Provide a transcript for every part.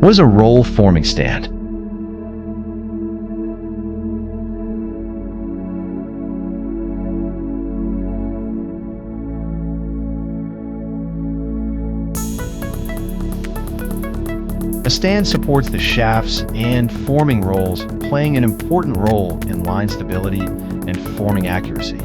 What is a roll forming stand? A stand supports the shafts and forming rolls, playing an important role in line stability and forming accuracy.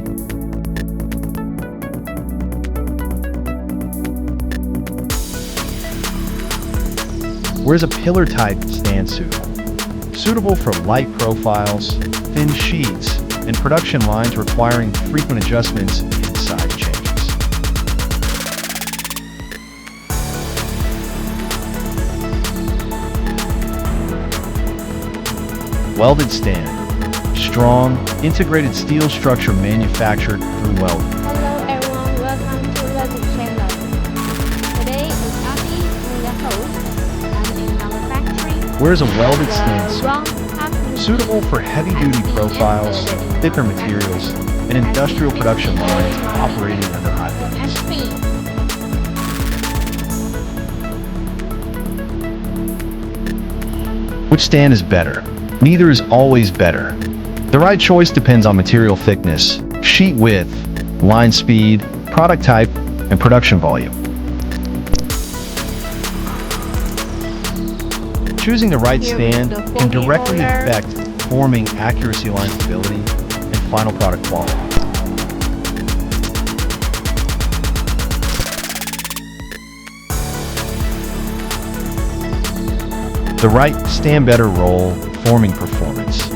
Where is a pillar-type stand suitable? Suitable for light profiles, thin sheets, and production lines requiring frequent adjustments and side changes. Welded stand. Strong, integrated steel structure manufactured through welding. Hello everyone, welcome to LOTOS Channel. Today is Abby, I'm the host. I'm in our factory. Where is a welded stand suitable for heavy-duty profiles, thicker materials, and industrial production lines operating under high loads. Which stand is better? Neither is always better. The right choice depends on material thickness, sheet width, line speed, product type, and production volume. Choosing the right stand can directly affect forming accuracy, line stability, and final product quality. The right stand better roll forming performance.